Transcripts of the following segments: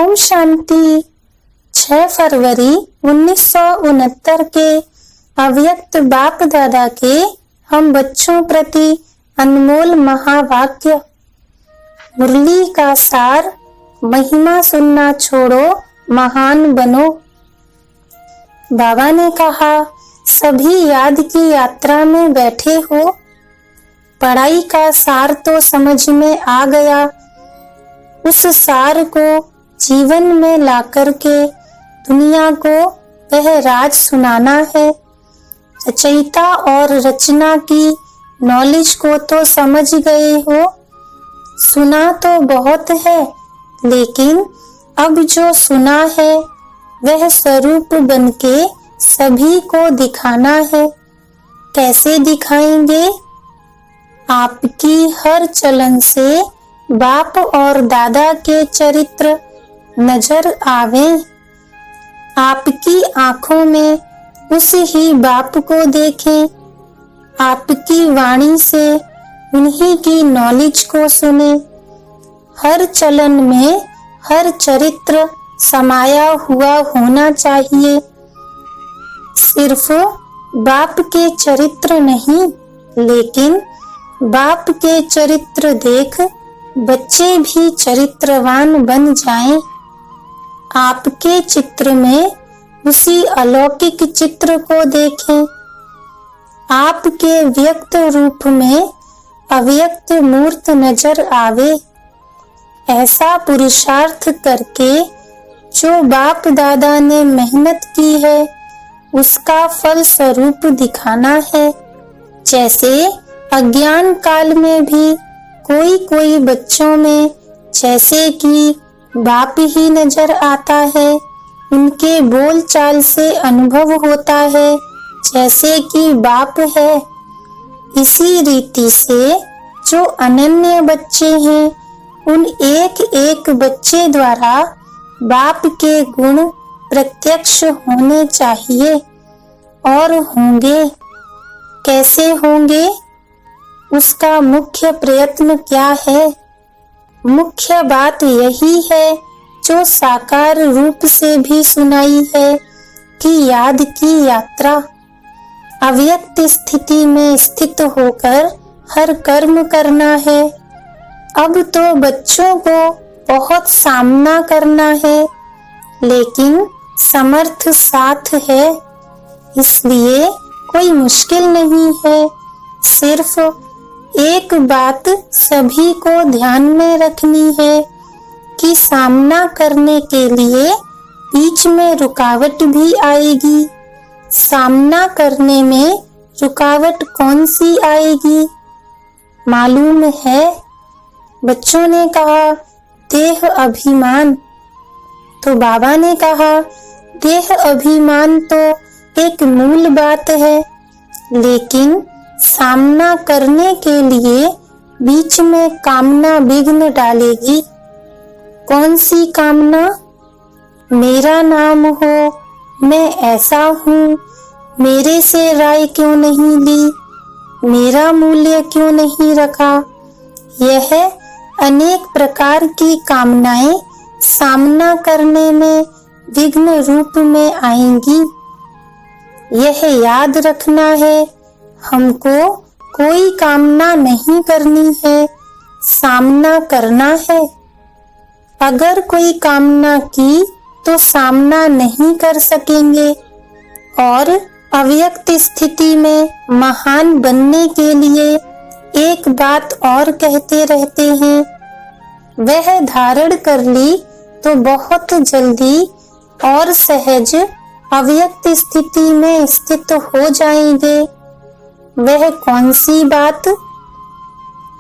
ओम शांति। 6 फरवरी 1969 के अव्यक्त बाप दादा के हम बच्चों प्रति अनमोल महावाक्य। मुरली का सार, महिमा सुनना छोड़ो, महान बनो। बाबा ने कहा, सभी याद की यात्रा में बैठे हो, पढ़ाई का सार तो समझ में आ गया। उस सार को जीवन में लाकर के दुनिया को वह राज सुनाना है। रचयिता और रचना की नॉलेज को तो समझ गए हो, सुना तो बहुत है, लेकिन अब जो सुना है वह स्वरूप बनके सभी को दिखाना है। कैसे दिखाएंगे? आपकी हर चलन से बाप और दादा के चरित्र नजर आवे। आपकी आंखों में उस ही बाप को देखें। आपकी वाणी से उन्हीं की नॉलेज को सुने। हर चलन में हर चरित्र समाया हुआ होना चाहिए। सिर्फ बाप के चरित्र नहीं, लेकिन बाप के चरित्र देख बच्चे भी चरित्रवान बन जाएं। आपके चित्र में उसी अलौकिक चित्र को देखें। आपके व्यक्त रूप में अव्यक्त मूर्त नजर आवे। ऐसा पुरुषार्थ करके जो बाप दादा ने मेहनत की है उसका फल स्वरूप दिखाना है। जैसे अज्ञान काल में भी कोई बच्चों में जैसे कि बाप ही नजर आता है, उनके बोल चाल से अनुभव होता है जैसे कि बाप है। इसी रीति से जो अनन्य बच्चे हैं, उन एक एक बच्चे द्वारा बाप के गुण प्रत्यक्ष होने चाहिए और होंगे। कैसे होंगे? उसका मुख्य प्रयत्न क्या है? मुख्य बात यही है जो साकार रूप से भी सुनाई है कि याद की यात्रा। अव्यक्त स्थिति में स्थित होकर हर कर्म करना है। अब तो बच्चों को बहुत सामना करना है, लेकिन समर्थ साथ है, इसलिए कोई मुश्किल नहीं है। सिर्फ एक बात सभी को ध्यान में रखनी है कि सामना करने के लिए बीच में रुकावट भी आएगी। सामना करने में रुकावट कौन सी आएगी मालूम है? बच्चों ने कहा, देह अभिमान। तो बाबा ने कहा, देह अभिमान तो एक मूल बात है, लेकिन सामना करने के लिए बीच में कामना विघ्न डालेगी। कौन सी कामना? मेरा नाम हो, मैं ऐसा हूँ, मेरे से राय क्यों नहीं ली, मेरा मूल्य क्यों नहीं रखा। यह अनेक प्रकार की कामनाएं सामना करने में विघ्न रूप में आएंगी। यह याद रखना है, हमको कोई कामना नहीं करनी है, सामना करना है। अगर कोई कामना की तो सामना नहीं कर सकेंगे और अव्यक्त स्थिति में महान बनने के लिए एक बात और कहते रहते हैं, वह धारण कर ली तो बहुत जल्दी और सहज अव्यक्त स्थिति में स्थित हो जाएंगे। वह कौन सी बात?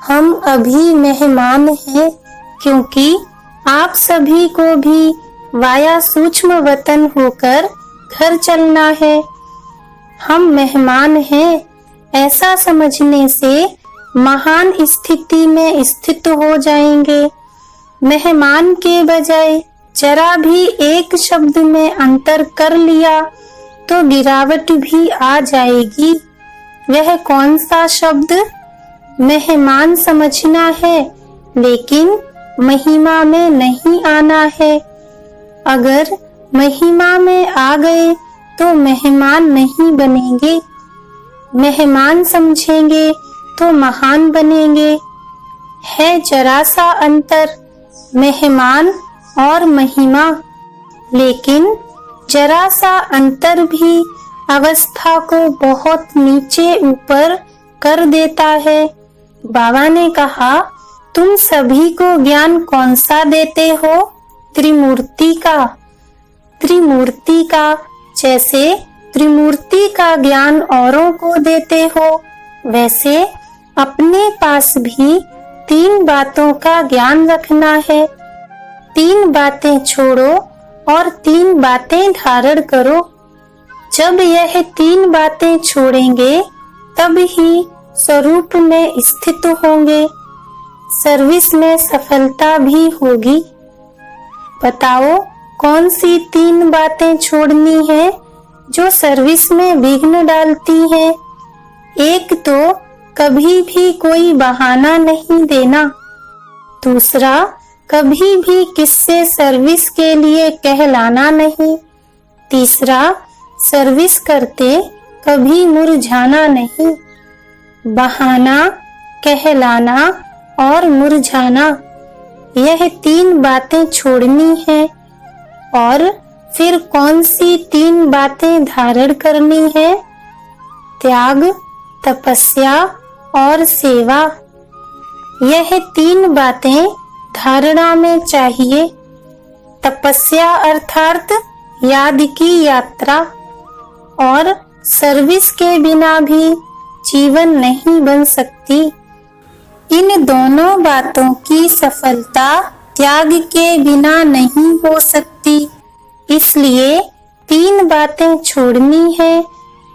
हम अभी मेहमान हैं, क्योंकि आप सभी को भी वाया सूक्ष्म वतन होकर घर चलना है। हम मेहमान हैं, ऐसा समझने से महान स्थिति में स्थित हो जाएंगे। मेहमान के बजाय जरा भी एक शब्द में अंतर कर लिया तो गिरावट भी आ जाएगी। वह कौन सा शब्द? मेहमान समझना है, लेकिन महिमा में नहीं आना है। अगर महिमा में आ गए तो मेहमान नहीं बनेंगे, मेहमान समझेंगे तो महान बनेंगे। है जरा सा अंतर मेहमान और महिमा, लेकिन जरा सा अंतर भी अवस्था को बहुत नीचे ऊपर कर देता है। बाबा ने कहा, तुम सभी को ज्ञान कौन सा देते हो? त्रिमूर्ति का। त्रिमूर्ति का, जैसे त्रिमूर्ति का ज्ञान औरों को देते हो, वैसे अपने पास भी 3 बातों का ज्ञान रखना है। 3 बातें छोड़ो और 3 बातें धारण करो। जब यह 3 बातें छोड़ेंगे तब ही स्वरूप में स्थित होंगे, सर्विस में सफलता भी होगी। बताओ कौन सी 3 बातें छोड़नी है जो सर्विस में विघ्न डालती हैं? एक तो कभी भी कोई बहाना नहीं देना। दूसरा, कभी भी किससे सर्विस के लिए कहलाना नहीं। तीसरा, सर्विस करते कभी मुरझाना नहीं। बहाना, कहलाना और मुरझाना, यह 3 बातें छोड़नी है। और फिर कौन सी 3 बातें धारण करनी है? त्याग, तपस्या और सेवा। यह 3 बातें धारणा में चाहिए। तपस्या अर्थात याद की यात्रा, और सर्विस के बिना भी जीवन नहीं बन सकती। इन दोनों बातों की सफलता त्याग के बिना नहीं हो सकती। इसलिए 3 बातें छोड़नी है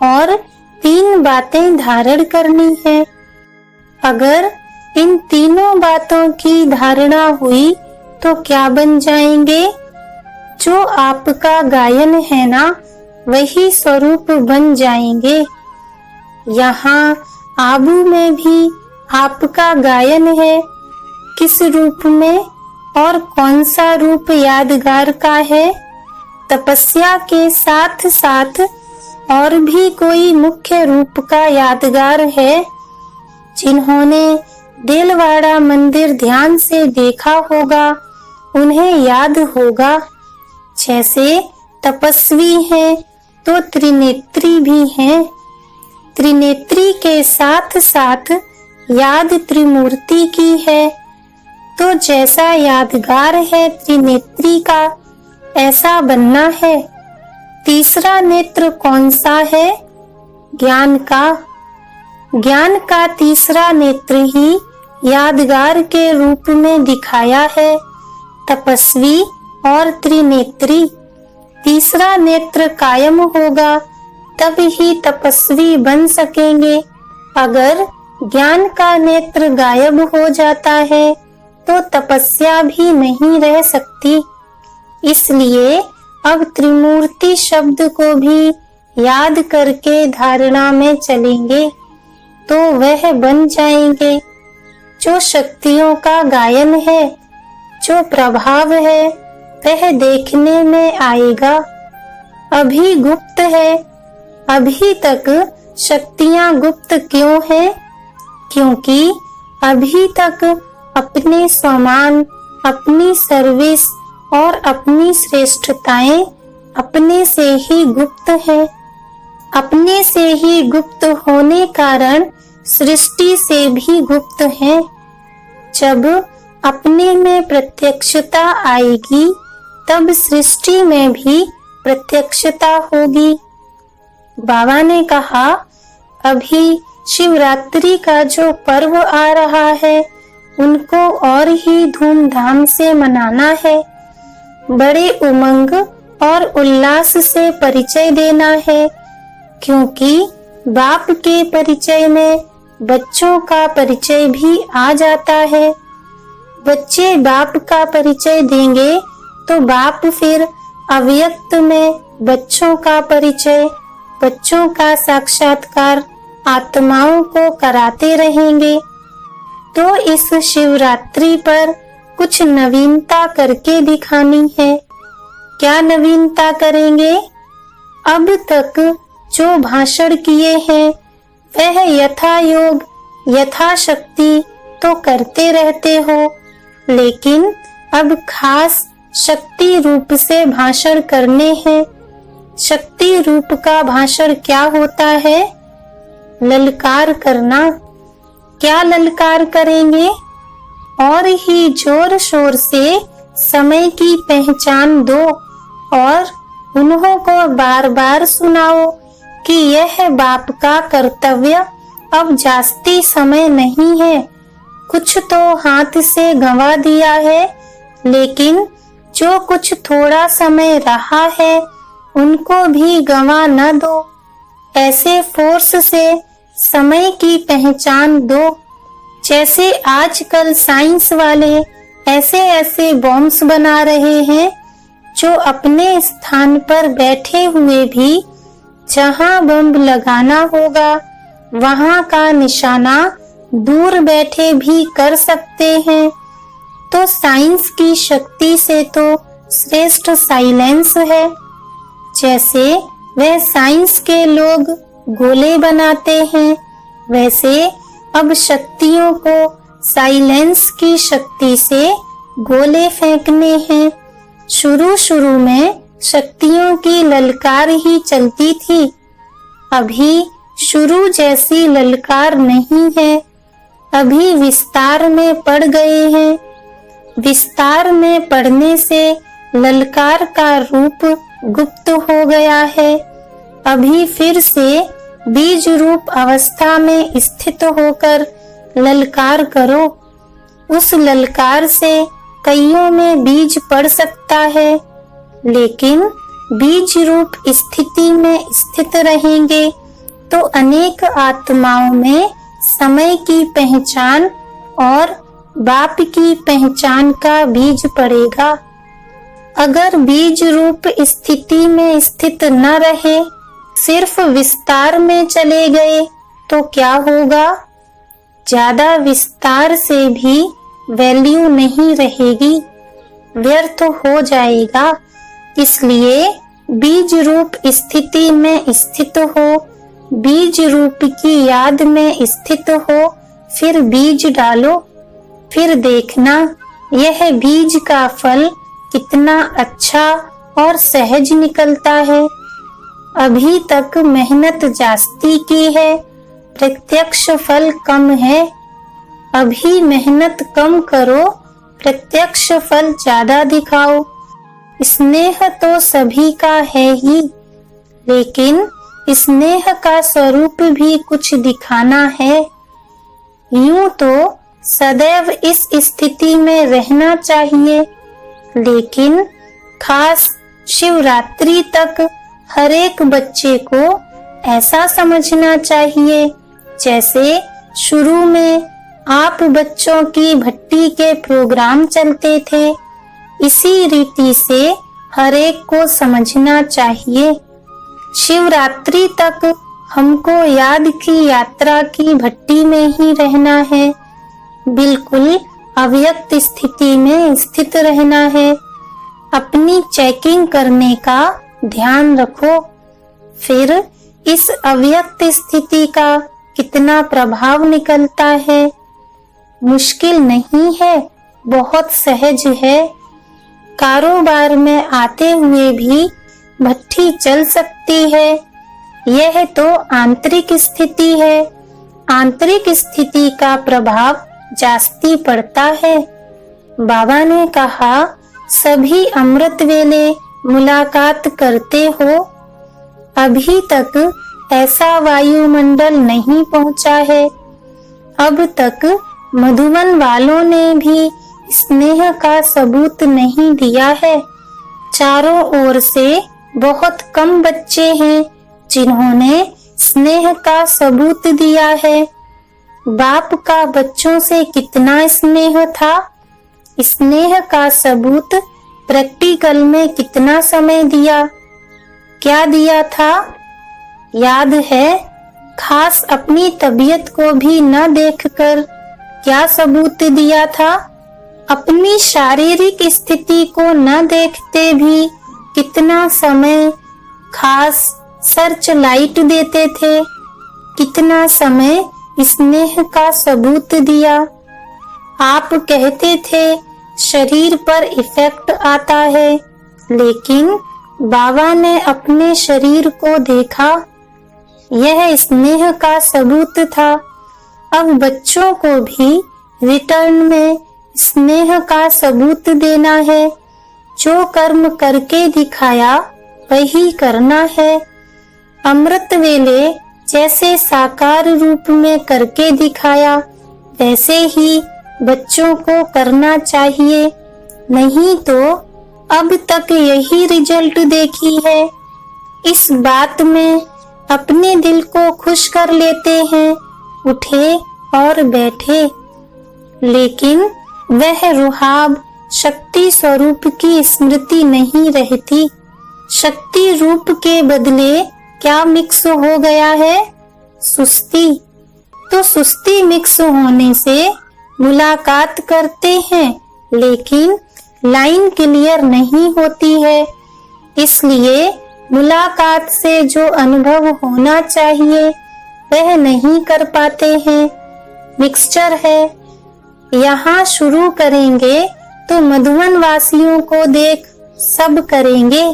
और 3 बातें धारण करनी है। अगर इन तीनों बातों की धारणा हुई तो क्या बन जाएंगे? जो आपका गायन है ना, वही स्वरूप बन जाएंगे। यहाँ आबू में भी आपका गायन है। किस रूप में और कौन सा रूप यादगार का है? तपस्या के साथ साथ और भी कोई मुख्य रूप का यादगार है? जिन्होंने दिलवाड़ा मंदिर ध्यान से देखा होगा उन्हें याद होगा। जैसे तपस्वी हैं तो त्रिनेत्री भी हैं। त्रिनेत्री के साथ साथ याद त्रिमूर्ति की है। तो जैसा यादगार है त्रिनेत्री का, ऐसा बनना है। तीसरा नेत्र कौन सा है? ज्ञान का। ज्ञान का तीसरा नेत्र ही यादगार के रूप में दिखाया है। तपस्वी और त्रिनेत्री। तीसरा नेत्र कायम होगा तब ही तपस्वी बन सकेंगे। अगर ज्ञान का नेत्र गायब हो जाता है तो तपस्या भी नहीं रह सकती। इसलिए अब त्रिमूर्ति शब्द को भी याद करके धारणा में चलेंगे तो वह बन जाएंगे। जो शक्तियों का गायन है, जो प्रभाव है, वह देखने में आएगा। अभी गुप्त है। अभी तक शक्तियां गुप्त क्यों हैं? क्योंकि अभी तक अपने सम्मान, अपनी सर्विस और अपनी श्रेष्ठताएं अपने से ही गुप्त हैं। अपने से ही गुप्त होने कारण सृष्टि से भी गुप्त हैं। जब अपने में प्रत्यक्षता आएगी तब सृष्टि में भी प्रत्यक्षता होगी। बाबा ने कहा, अभी शिवरात्रि का जो पर्व आ रहा है उनको और ही धूमधाम से मनाना है। बड़े उमंग और उल्लास से परिचय देना है, क्योंकि बाप के परिचय में बच्चों का परिचय भी आ जाता है। बच्चे बाप का परिचय देंगे तो बाप फिर अव्यक्त में बच्चों का परिचय, बच्चों का साक्षात्कार आत्माओं को कराते रहेंगे। तो इस शिवरात्रि पर कुछ नवीनता करके दिखानी है। क्या नवीनता करेंगे? अब तक जो भाषण किए हैं वह यथा योग यथाशक्ति तो करते रहते हो, लेकिन अब खास शक्ति रूप से भाषण करने हैं। शक्ति रूप का भाषण क्या होता है? ललकार करना। क्या ललकार करेंगे? और ही जोर शोर से समय की पहचान दो और उन्हों को बार बार सुनाओ कि यह बाप का कर्तव्य अब जास्ती समय नहीं है। कुछ तो हाथ से गंवा दिया है, लेकिन जो कुछ थोड़ा समय रहा है उनको भी गंवा न दो। ऐसे फोर्स से समय की पहचान दो जैसे आजकल साइंस वाले ऐसे ऐसे बॉम्ब्स बना रहे हैं जो अपने स्थान पर बैठे हुए भी जहां बम लगाना होगा वहां का निशाना दूर बैठे भी कर सकते हैं। तो साइंस की शक्ति से तो श्रेष्ठ साइलेंस है। जैसे वह साइंस के लोग गोले बनाते हैं, वैसे अब शक्तियों को साइलेंस की शक्ति से गोले फेंकने हैं। शुरू शुरू में शक्तियों की ललकार ही चलती थी, अभी शुरू जैसी ललकार नहीं है। अभी विस्तार में पड़ गए हैं। विस्तार में पड़ने से ललकार का रूप गुप्त हो गया है। अभी फिर से बीज रूप अवस्था में स्थित होकर ललकार करो। उस ललकार से कईयों में बीज पड़ सकता है, लेकिन बीज रूप स्थिति में स्थित रहेंगे तो अनेक आत्माओं में समय की पहचान और बाप की पहचान का बीज पड़ेगा। अगर बीज रूप स्थिति में स्थित न रहे, सिर्फ विस्तार में चले गए तो क्या होगा? ज्यादा विस्तार से भी वैल्यू नहीं रहेगी, व्यर्थ हो जाएगा। इसलिए बीज रूप स्थिति में स्थित हो, बीज रूप की याद में स्थित हो, फिर बीज डालो। फिर देखना यह बीज का फल कितना अच्छा और सहज निकलता है। अभी तक मेहनत जास्ती की है, प्रत्यक्ष फल कम है। अभी मेहनत कम करो, प्रत्यक्ष फल ज्यादा दिखाओ। स्नेह तो सभी का है ही, लेकिन स्नेह का स्वरूप भी कुछ दिखाना है। यूं तो सदैव इस स्थिति में रहना चाहिए, लेकिन खास शिवरात्रि तक हर एक बच्चे को ऐसा समझना चाहिए जैसे शुरू में आप बच्चों की भट्टी के प्रोग्राम चलते थे। इसी रीति से हर एक को समझना चाहिए। शिवरात्रि तक हमको याद की यात्रा की भट्टी में ही रहना है, बिल्कुल अव्यक्त स्थिति में स्थित रहना है। अपनी चेकिंग करने का ध्यान रखो। फिर इस अव्यक्त स्थिति का कितना प्रभाव निकलता है। मुश्किल नहीं है, बहुत सहज है। कारोबार में आते हुए भी भट्टी चल सकती है। यह तो आंतरिक स्थिति है। आंतरिक स्थिति का प्रभाव जास्ती पड़ता है। बाबा ने कहा, सभी अमृत वेले मुलाकात करते हो। अभी तक ऐसा वायुमंडल नहीं पहुंचा है। अब तक मधुबन वालों ने भी स्नेह का सबूत नहीं दिया है। चारों ओर से बहुत कम बच्चे हैं जिन्होंने स्नेह का सबूत दिया है। बाप का बच्चों से कितना स्नेह था। स्नेह का सबूत प्रैक्टिकल में कितना समय दिया, क्या दिया था याद है? खास अपनी तबीयत को भी न देखकर क्या सबूत दिया था। अपनी शारीरिक स्थिति को न देखते भी कितना समय खास सर्च लाइट देते थे, कितना समय स्नेह का सबूत दिया। आप कहते थे शरीर पर इफेक्ट आता है, लेकिन बाबा ने अपने शरीर को देखा, यह स्नेह का सबूत था। अब बच्चों को भी रिटर्न में स्नेह का सबूत देना है। जो कर्म करके दिखाया वही करना है। अमृत वेले जैसे साकार रूप में करके दिखाया, वैसे ही बच्चों को करना चाहिए। नहीं तो अब तक यही रिजल्ट देखी है। इस बात में अपने दिल को खुश कर लेते हैं, उठे और बैठे, लेकिन वह रुहाब शक्ति स्वरूप की स्मृति नहीं रहती। शक्ति रूप के बदले क्या मिक्स हो गया है? सुस्ती। तो सुस्ती मिक्स होने से मुलाकात करते हैं, लेकिन लाइन क्लियर नहीं होती है। इसलिए मुलाकात से जो अनुभव होना चाहिए वह नहीं कर पाते हैं। मिक्सचर है। यहाँ शुरू करेंगे तो मधुवन वासियों को देख सब करेंगे।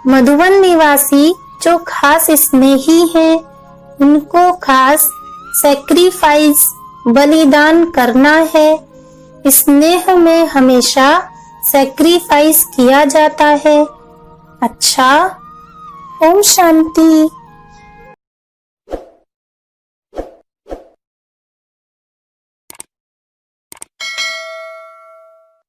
मधुवन निवासी जो खास स्नेही हैं, उनको खास सैक्रिफाइस बलिदान करना है। स्नेह में हमेशा सैक्रिफाइस किया जाता है। अच्छा, ओम शांति।